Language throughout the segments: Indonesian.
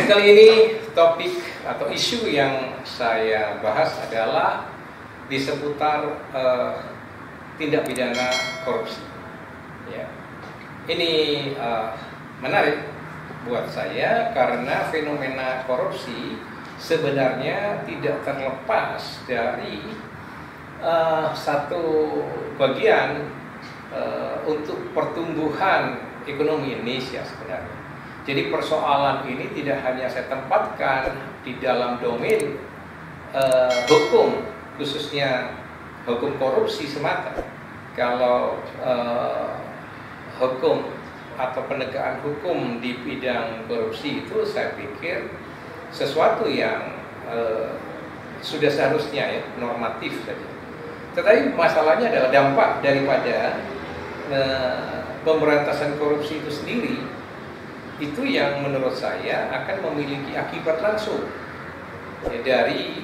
Kali ini topik atau isu yang saya bahas adalah di seputar tindak pidana korupsi. Ya. Ini menarik buat saya karena fenomena korupsi sebenarnya tidak terlepas dari satu bagian untuk pertumbuhan ekonomi Indonesia sebenarnya. Jadi persoalan ini tidak hanya saya tempatkan di dalam domain hukum, khususnya hukum korupsi semata. Kalau hukum atau penegakan hukum di bidang korupsi itu saya pikir sesuatu yang sudah seharusnya ya, normatif saja. Tetapi masalahnya adalah dampak daripada pemberantasan korupsi itu sendiri, itu yang menurut saya akan memiliki akibat langsung ya, dari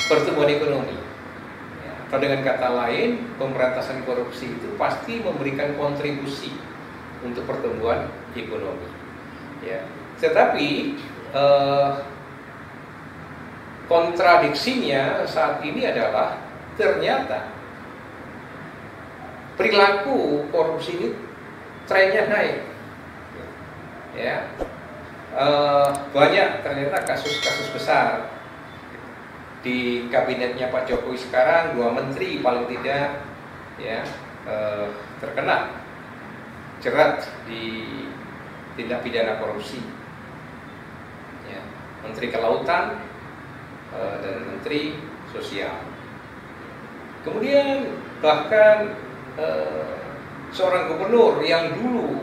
pertumbuhan ekonomi ya, atau dengan kata lain pemberantasan korupsi itu pasti memberikan kontribusi untuk pertumbuhan ekonomi ya. Tetapi kontradiksinya saat ini adalah ternyata perilaku korupsi ini trennya naik ya. Banyak ternyata kasus-kasus besar di kabinetnya Pak Jokowi sekarang, 2 menteri paling tidak ya terkena jerat di tindak pidana korupsi ya. Menteri Kelautan dan Menteri Sosial. Kemudian bahkan seorang gubernur yang dulu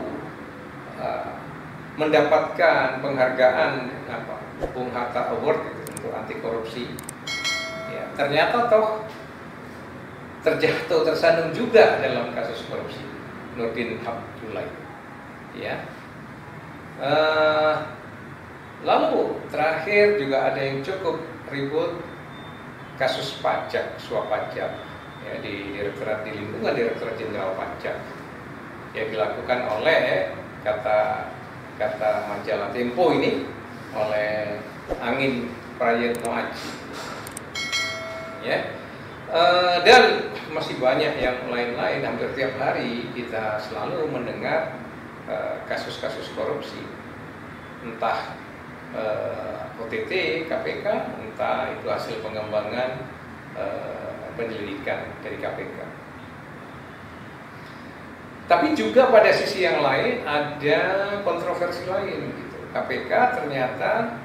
mendapatkan penghargaan Bung Hatta Award untuk anti korupsi ya, ternyata toh terjatuh tersandung juga dalam kasus korupsi, Nurdin Abdullah ya. Lalu terakhir juga ada yang cukup ribut, kasus pajak, suap pajak ya, di lingkungan Direktorat Jenderal Pajak yang dilakukan oleh kata majalah Tempo ini oleh Angin Prayitno Aji ya. Dan masih banyak yang lain-lain. Hampir tiap hari kita selalu mendengar kasus-kasus korupsi, entah OTT KPK, entah itu hasil pengembangan penyelidikan dari KPK. Tapi juga pada sisi yang lain ada kontroversi lain gitu. KPK ternyata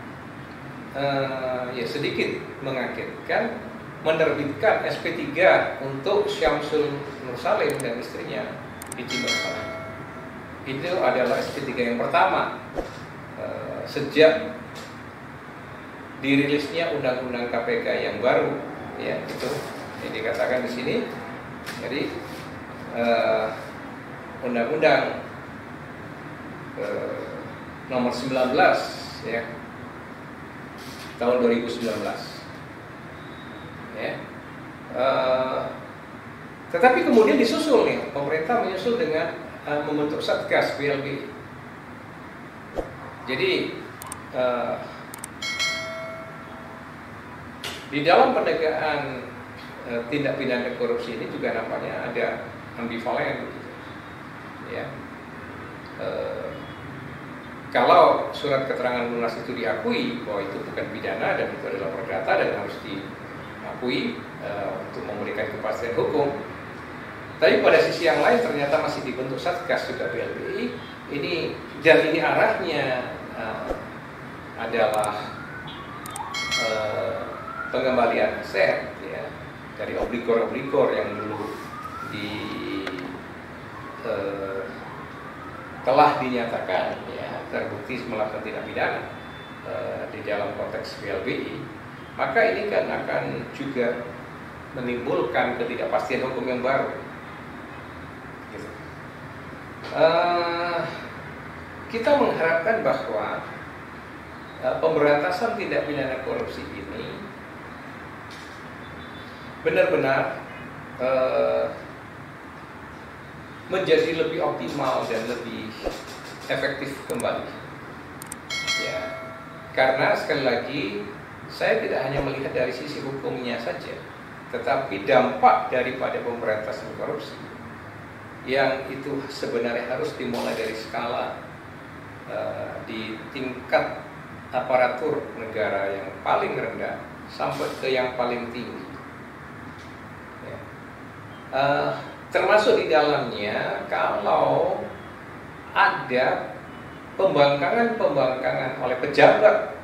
ya sedikit mengagetkan menerbitkan SP3 untuk Syamsul Nur Salim dan istrinya Iti Nur Salim. Itu adalah SP3 yang pertama sejak dirilisnya undang-undang KPK yang baru ya, itu yang dikatakan di sini. Jadi undang-undang nomor 19 ya tahun 2019 ya. Tetapi kemudian disusul nih, pemerintah menyusul dengan membentuk Satgas BLBI. Jadi di dalam penegakan tindak pidana korupsi ini juga nampaknya ada ambivalen gitu. Ya. Kalau surat keterangan lunas itu diakui bahwa itu bukan pidana dan itu adalah perdata dan harus diakui untuk memberikan kepastian hukum. Tapi pada sisi yang lain ternyata masih dibentuk Satgas juga BLBI ini, dan ini arahnya adalah pengembalian aset ya, dari obligor-obligor yang dulu telah dinyatakan ya terbukti melakukan tindak pidana di dalam konteks BLBI, maka ini kan akan juga menimbulkan ketidakpastian hukum yang baru. Gitu. Kita mengharapkan bahwa pemberantasan tindak pidana korupsi ini benar-benar menjadi lebih optimal dan lebih efektif kembali. Ya, karena sekali lagi saya tidak hanya melihat dari sisi hukumnya saja, tetapi dampak daripada pemberantasan korupsi yang itu sebenarnya harus dimulai dari skala di tingkat aparatur negara yang paling rendah sampai ke yang paling tinggi. Ya. Termasuk di dalamnya kalau ada pembangkangan oleh pejabat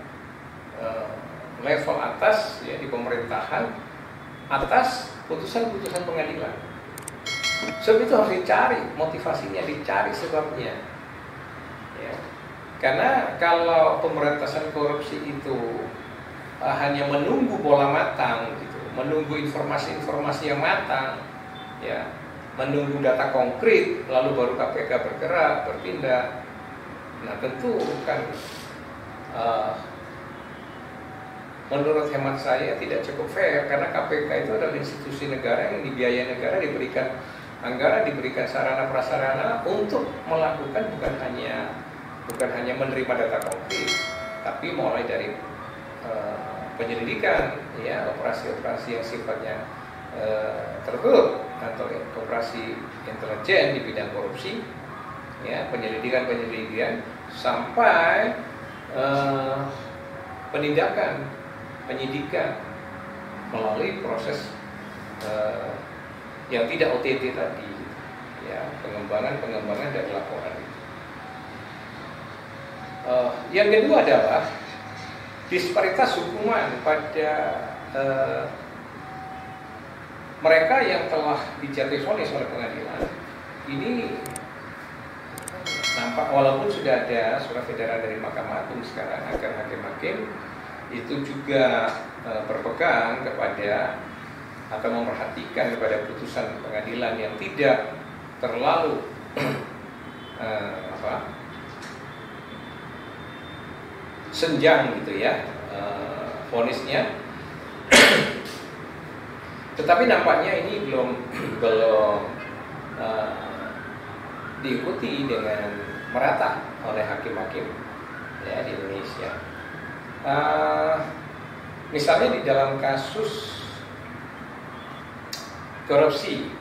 level atas ya di pemerintahan atas putusan-putusan pengadilan. Sebab itu harus dicari motivasinya, dicari sebabnya. Ya. Karena kalau pemberantasan korupsi itu hanya menunggu bola matang, gitu, menunggu informasi-informasi yang matang, ya, menunggu data konkret, lalu baru KPK bergerak, bertindak. Nah tentu kan menurut hemat saya tidak cukup fair, karena KPK itu adalah institusi negara yang dibiayai negara, diberikan anggaran, diberikan sarana prasarana untuk melakukan bukan hanya menerima data konkret, tapi mulai dari penyelidikan, ya, operasi-operasi yang sifatnya tertutup atau operasi intelijen di bidang korupsi, ya, penyelidikan sampai penindakan, penyidikan melalui proses yang tidak OTT tadi, ya, pengembangan dari laporan. Yang kedua adalah disparitas hukuman pada mereka yang telah dijatuhi vonis oleh pengadilan. Ini nampak walaupun sudah ada surat edaran dari Mahkamah Agung sekarang agar hakim-hakim itu juga berpegang kepada atau memperhatikan kepada putusan pengadilan yang tidak terlalu senjang gitu ya vonisnya. Tetapi nampaknya ini belum diikuti dengan merata oleh hakim-hakim ya di Indonesia. Misalnya di dalam kasus korupsi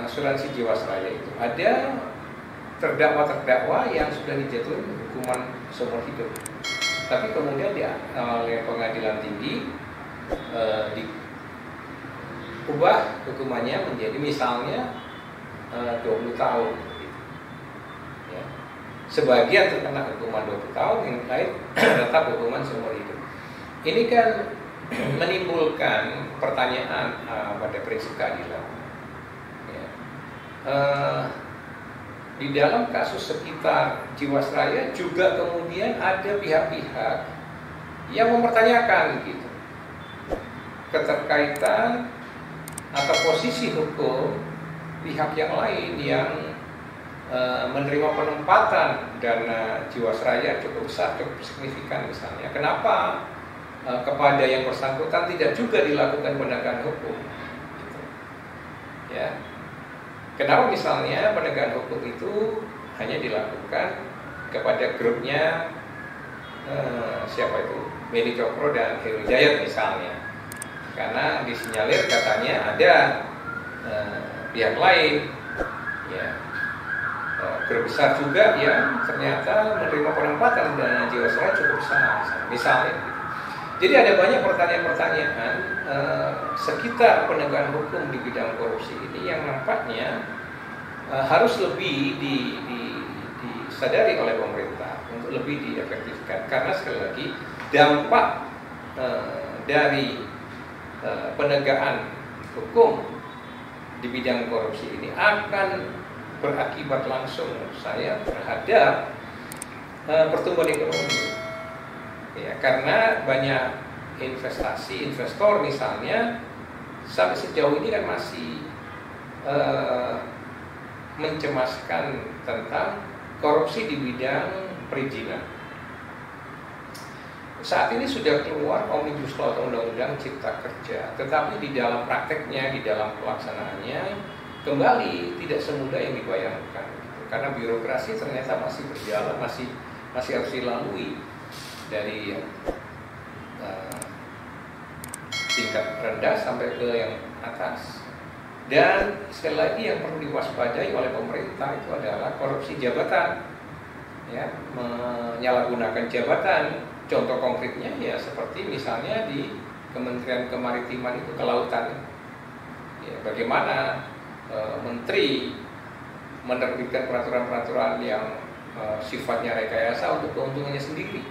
asuransi Jiwasraya itu ada terdakwa yang sudah dijatuhi hukuman seumur hidup, tapi kemudian oleh pengadilan tinggi diubah hukumannya menjadi misalnya 20 tahun. Ya. Sebagian terkena hukuman 20 tahun, yang lain tetap hukuman seumur hidup. Ini kan menimbulkan pertanyaan pada prinsip keadilan. Ya. Di dalam kasus sekitar Jiwasraya juga kemudian ada pihak-pihak yang mempertanyakan gitu keterkaitan atau posisi hukum pihak yang lain yang menerima penempatan dana Jiwasraya cukup besar, cukup signifikan misalnya. Kenapa kepada yang bersangkutan tidak juga dilakukan penegakan hukum? Gitu. Ya. Kenapa misalnya penegakan hukum itu hanya dilakukan kepada grupnya siapa itu, Beni Cokro dan Heru Hidayat misalnya, karena disinyalir katanya ada pihak lain, ya, grup besar juga yang ternyata menerima penempatan dana Jiwasraya cukup besar, misalnya. Jadi ada banyak pertanyaan-pertanyaan sekitar penegakan hukum di bidang korupsi ini yang nampaknya harus lebih disadari oleh pemerintah untuk lebih diefektifkan, karena sekali lagi dampak dari penegakan hukum di bidang korupsi ini akan berakibat langsung menurut saya terhadap pertumbuhan ekonomi. Ya, karena banyak investor misalnya sampai sejauh ini kan masih mencemaskan tentang korupsi di bidang perizinan. Saat ini sudah keluar Omnibus Law atau Undang-Undang Cipta Kerja, tetapi di dalam prakteknya, di dalam pelaksanaannya kembali tidak semudah yang dibayangkan. Karena birokrasi ternyata masih berjalan, masih masih harus dilalui dari tingkat rendah sampai ke yang atas. Dan sekali lagi yang perlu diwaspadai oleh pemerintah itu adalah korupsi jabatan, ya, menyalahgunakan jabatan. Contoh konkretnya ya seperti misalnya di Kementerian Kemaritiman itu kelautan, ya, bagaimana menteri menerbitkan peraturan-peraturan yang sifatnya rekayasa untuk keuntungannya sendiri,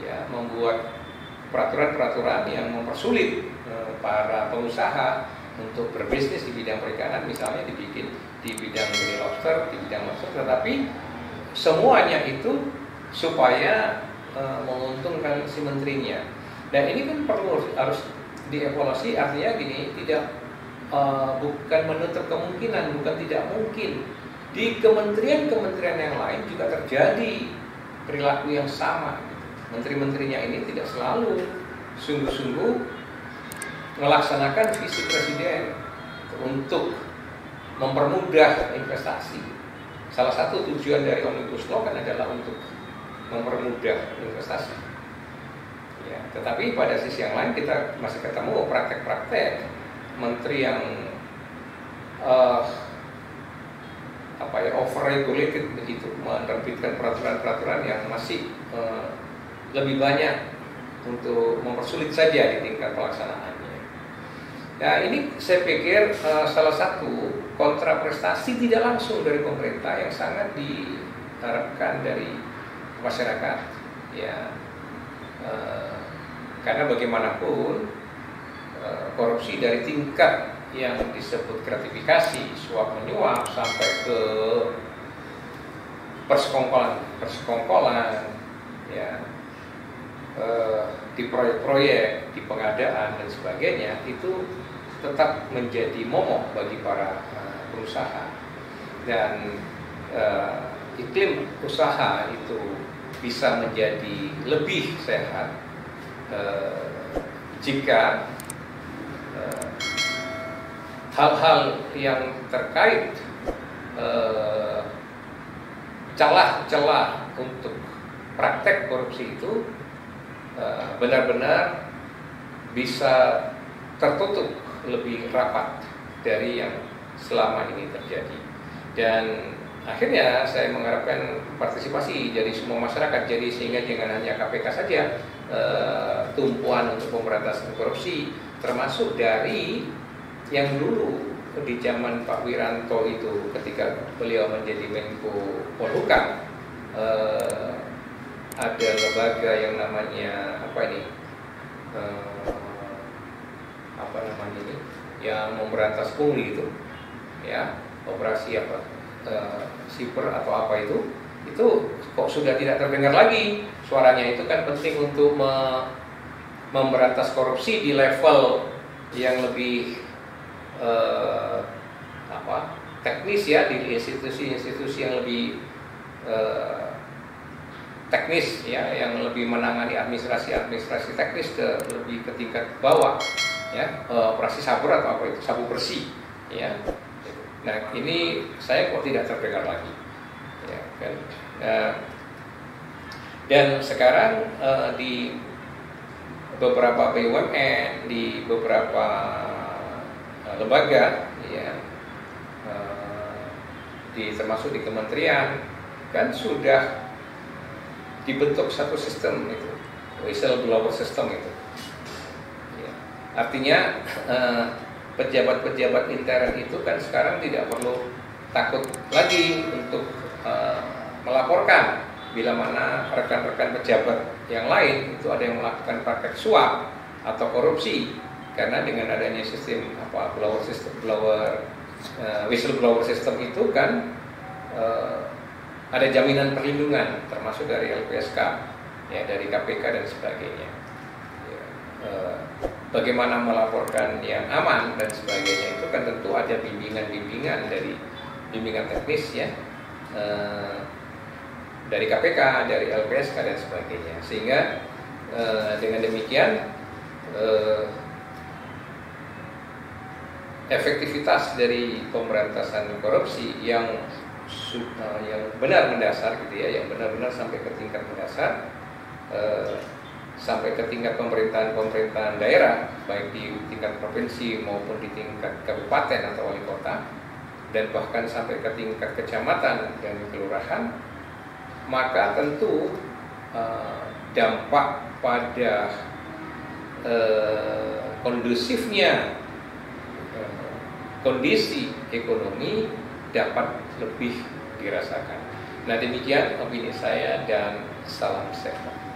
ya, membuat peraturan-peraturan yang mempersulit para pengusaha untuk berbisnis di bidang perikanan, misalnya dibikin di bidang benih lobster, di bidang lobster, tetapi semuanya itu supaya menguntungkan si menterinya. Dan ini kan harus dievaluasi, artinya gini, tidak bukan menutup kemungkinan, bukan tidak mungkin di kementerian-kementerian yang lain juga terjadi perilaku yang sama. Menteri-menterinya ini tidak selalu sungguh-sungguh melaksanakan visi presiden untuk mempermudah investasi. Salah satu tujuan dari Omnibus Law kan adalah untuk mempermudah investasi. Ya, tetapi pada sisi yang lain kita masih ketemu praktek-praktek menteri yang over regulated begitu, menerbitkan peraturan-peraturan yang masih lebih banyak untuk mempersulit saja di tingkat pelaksanaannya. Nah, ini saya pikir salah satu kontraprestasi tidak langsung dari pemerintah yang sangat diharapkan dari masyarakat, ya, karena bagaimanapun korupsi dari tingkat yang disebut gratifikasi, suap menyuap, sampai ke persekongkolan, ya, di proyek-proyek, di pengadaan dan sebagainya, itu tetap menjadi momok bagi para pengusaha. Dan iklim usaha itu bisa menjadi lebih sehat jika hal-hal yang terkait celah-celah untuk praktek korupsi itu benar-benar bisa tertutup lebih rapat dari yang selama ini terjadi. Dan akhirnya saya mengharapkan partisipasi dari semua masyarakat, jadi sehingga jangan hanya KPK saja tumpuan untuk pemberantasan korupsi, termasuk dari yang dulu di zaman Pak Wiranto itu ketika beliau menjadi Menko Polhukam, ada lembaga yang namanya yang memberantas pungli itu, ya, operasi siper atau apa itu kok sudah tidak terdengar lagi suaranya. Itu kan penting untuk memberantas korupsi di level yang lebih teknis, ya, di institusi-institusi yang lebih teknis, ya, yang lebih menangani administrasi teknis lebih ke tingkat bawah, ya, operasi saber atau apa itu, sabu bersih, ya. Nah, ini saya kok tidak terdengar lagi, ya, kan? Dan sekarang di beberapa BUMN, di beberapa lembaga, ya, termasuk di kementerian, kan sudah dibentuk satu sistem itu, whistleblower system itu. Ya. Artinya pejabat-pejabat intern itu kan sekarang tidak perlu takut lagi untuk melaporkan bila mana rekan-rekan pejabat yang lain itu ada yang melakukan praktek suap atau korupsi, karena dengan adanya sistem whistleblower system itu kan ada jaminan perlindungan, termasuk dari LPSK, ya, dari KPK dan sebagainya. Ya, bagaimana melaporkan yang aman dan sebagainya itu kan tentu ada bimbingan dari bimbingan teknis, ya, dari KPK, dari LPSK dan sebagainya. Sehingga dengan demikian efektivitas dari pemberantasan korupsi yang yang benar mendasar gitu ya, yang benar-benar sampai ke tingkat mendasar, sampai ke tingkat pemerintahan daerah, baik di tingkat provinsi maupun di tingkat kabupaten atau wali kota, dan bahkan sampai ke tingkat kecamatan dan kelurahan, maka tentu dampak pada kondusifnya kondisi ekonomi dapat lebih dirasakan. Nah, demikian opini saya dan salam sehat.